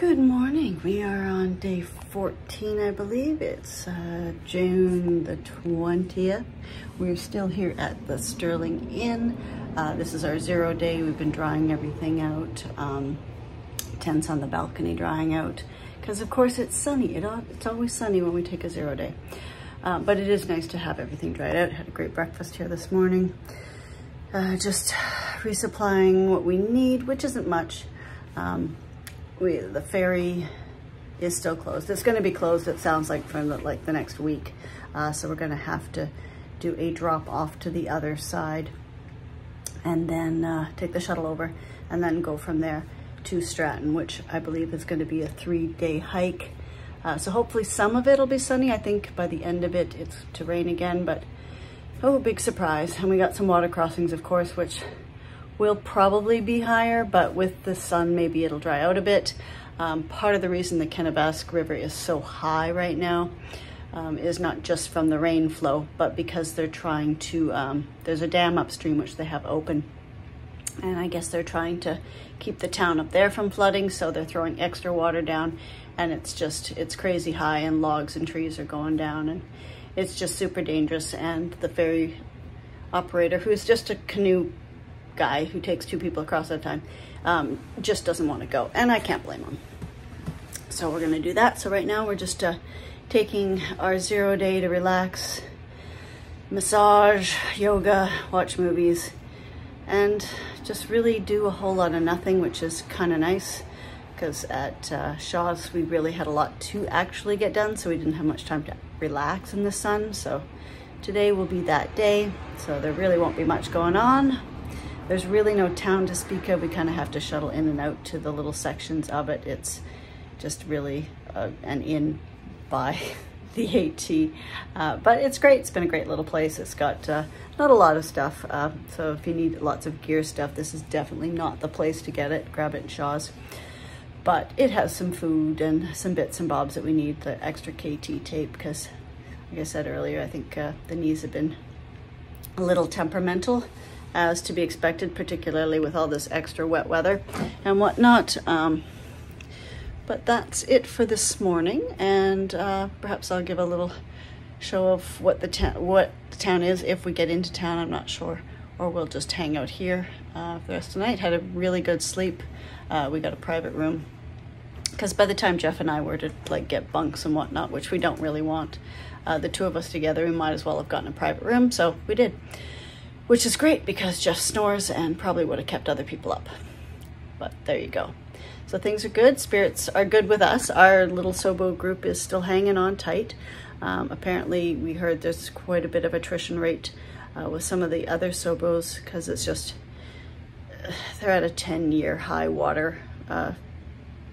Good morning. We are on day 14, I believe. It's June the 20th. We're still here at the Sterling Inn. This is our 0 day. We've been drying everything out. Tents on the balcony drying out. Because of course it's sunny. It's always sunny when we take a 0 day. But it is nice to have everything dried out. Had a great breakfast here this morning. Just resupplying what we need, which isn't much. The ferry is still closed. It's going to be closed, it sounds like, for the next week. So we're going to have to do a drop off to the other side and then take the shuttle over and then go from there to Stratton, which I believe is going to be a 3-day hike. So hopefully some of it will be sunny. I think by the end of it, it's to rain again, but oh, big surprise. And we got some water crossings, of course, which will probably be higher, but with the sun, maybe it'll dry out a bit. Part of the reason the Kennebec River is so high right now is not just from the rain flow, but because they're trying to, there's a dam upstream which they have open. And I guess they're trying to keep the town up there from flooding, so they're throwing extra water down, and it's crazy high, and logs and trees are going down, and it's just super dangerous. And the ferry operator, who's just a canoe guy who takes 2 people across at a time, just doesn't want to go, and I can't blame him. So we're going to do that. So right now we're just taking our 0 day to relax, massage, yoga, watch movies, and just really do a whole lot of nothing, which is kind of nice, because at Shaw's we really had a lot to actually get done, so we didn't have much time to relax in the sun. So today will be that day, so there really won't be much going on. There's really no town to speak of. We kind of have to shuttle in and out to the little sections of it. It's just really an inn by the AT. But it's great. It's been a great little place. It's got not a lot of stuff. So if you need lots of gear stuff, this is definitely not the place to get it. Grab it in Shaw's. But it has some food and some bits and bobs that we need. The extra KT tape, because like I said earlier, I think the knees have been a little temperamental, as to be expected, particularly with all this extra wet weather and whatnot. But that's it for this morning, and perhaps I'll give a little show of what the town is if we get into town. I'm not sure, or we'll just hang out here for the rest of the night. Had a really good sleep. We got a private room, because by the time Jeff and I were to get bunks and whatnot, which we don't really want, the 2 of us together, we might as well have gotten a private room, so we did. Which is great, because Jeff snores and probably would have kept other people up. But there you go. So things are good. Spirits are good with us. Our little Sobo group is still hanging on tight. Apparently, we heard there's quite a bit of attrition rate with some of the other Sobos, because it's just, they're at a 10-year high water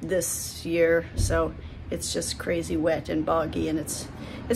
this year. So it's just crazy wet and boggy, and it's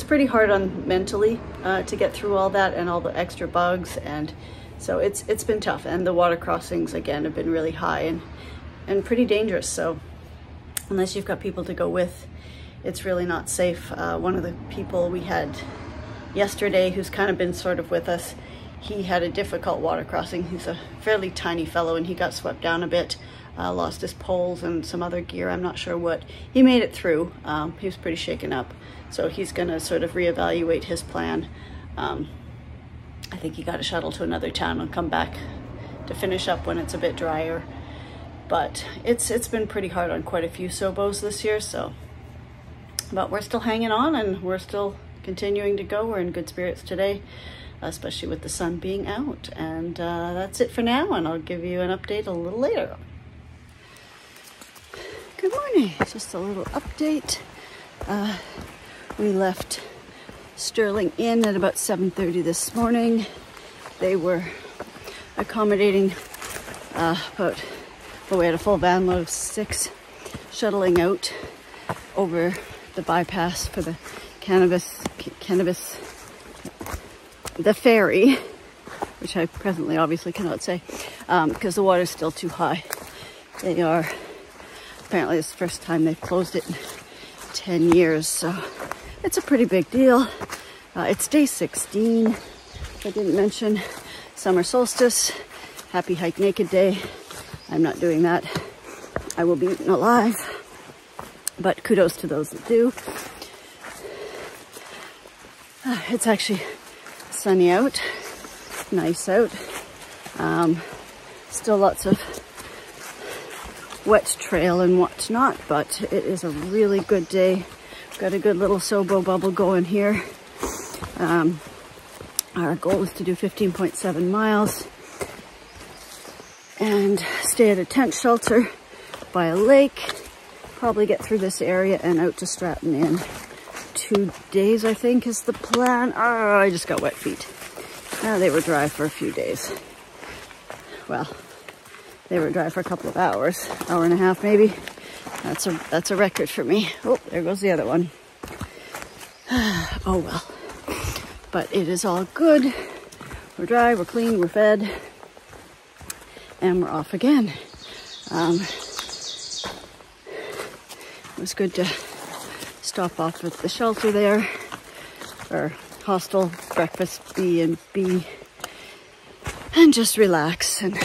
pretty hard on mentally to get through all that and all the extra bugs, and so it's been tough. And the water crossings again have been really high and pretty dangerous. So unless you've got people to go with, it's really not safe. One of the people we had yesterday, who's kind of been sort of with us, he had a difficult water crossing. He's a fairly tiny fellow, and he got swept down a bit. Lost his poles and some other gear, I'm not sure what. He made it through. He was pretty shaken up, so he's gonna sort of reevaluate his plan. I think he got a shuttle to another town and come back to finish up when it's a bit drier. But it's been pretty hard on quite a few Sobos this year, so. But we're still hanging on, and we're still continuing to go. We're in good spirits today, especially with the sun being out. And that's it for now, and I'll give you an update a little later. Good morning, just a little update. We left Sterling Inn at about 7:30 this morning. They were accommodating we had a full van load of 6 shuttling out over the bypass for the the ferry, which I presently obviously cannot say, because the water's still too high. They are, apparently it's the first time they've closed it in 10 years, so it's a pretty big deal. It's day 16. I didn't mention summer solstice, happy hike naked day. I'm not doing that. I will be eaten alive. but kudos to those that do. It's actually sunny out, nice out. Still lots of wet trail and whatnot, but it is a really good day. Got a good little Sobo bubble going here. Our goal is to do 15.7 miles and stay at a tent shelter by a lake. Probably get through this area and out to Stratton in 2 days, I think is the plan. Oh, I just got wet feet. They were dry for a few days. Well, they were dry for a couple of hours, hour and a half maybe. That's a record for me. Oh, there goes the other one. Oh well. But it is all good. We're dry, we're clean, we're fed, and we're off again. It was good to stop off at the shelter there, or hostel, breakfast B&B, and just relax and,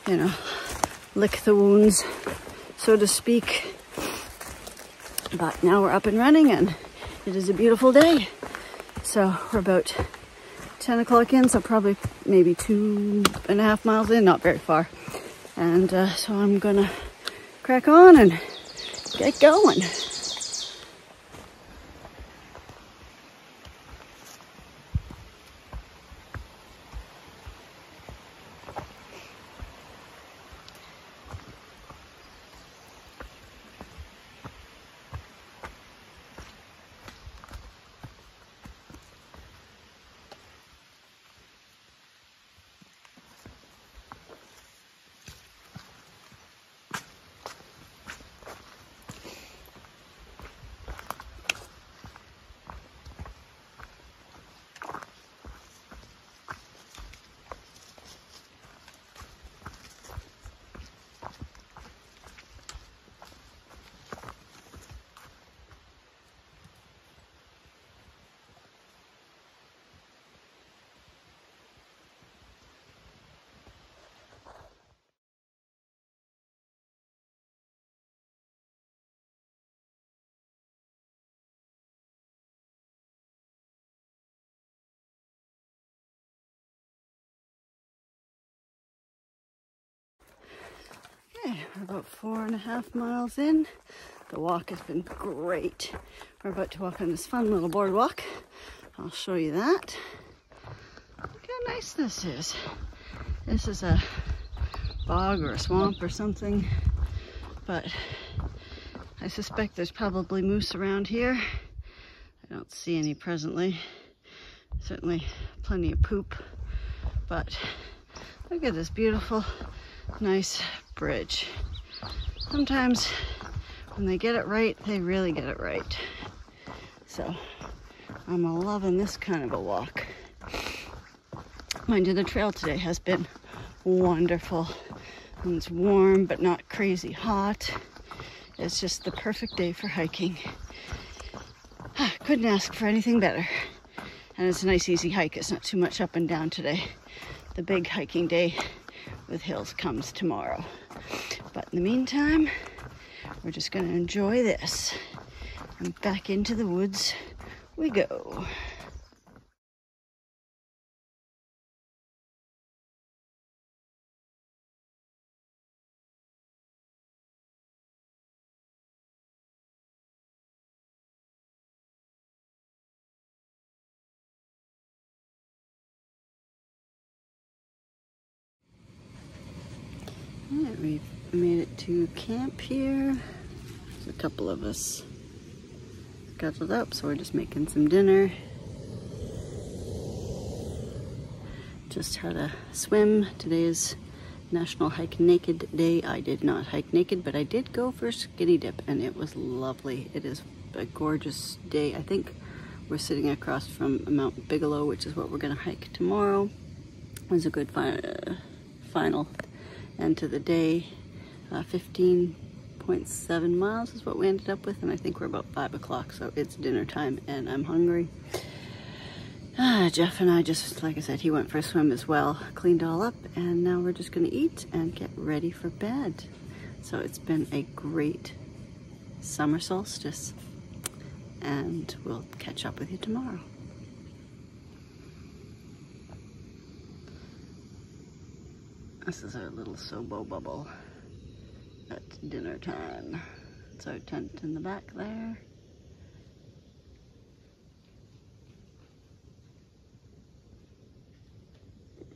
you know, lick the wounds, so to speak. But now we're up and running and it is a beautiful day. So we're about 10 o'clock in, so probably maybe 2.5 miles in, not very far. And so I'm gonna crack on and get going. Okay, we're about 4.5 miles in. The walk has been great. We're about to walk on this fun little boardwalk. I'll show you that. Look how nice this is. This is a bog or a swamp or something, but I suspect there's probably moose around here. I don't see any presently. Certainly plenty of poop, but look at this beautiful, nice bridge. Sometimes when they get it right, they really get it right. So I'm loving this kind of a walk. Mind you, the trail today has been wonderful. And it's warm but not crazy hot. It's just the perfect day for hiking. Couldn't ask for anything better. And it's a nice easy hike. It's not too much up and down today. The big hiking day with hills comes tomorrow. But in the meantime, we're just going to enjoy this. And back into the woods we go. Alright, we've made it to camp here. There's a couple of us scheduled up, so we're just making some dinner. Just had a swim. Today is National Hike Naked Day. I did not hike naked, but I did go for a skinny dip, and it was lovely. It is a gorgeous day. I think we're sitting across from Mount Bigelow, which is what we're going to hike tomorrow. It was a good final end to the day. 15.7 miles is what we ended up with, and I think we're about 5 o'clock, so it's dinner time and I'm hungry. Jeff and I just, like I said, he went for a swim as well, cleaned all up, and now we're just gonna eat and get ready for bed. So it's been a great summer solstice. And we'll catch up with you tomorrow. This is our little Sobo bubble at dinner time. It's our tent in the back there.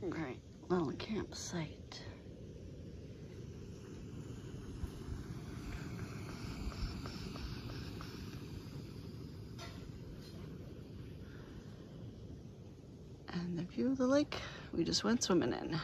Great little campsite. And the view of the lake we just went swimming in.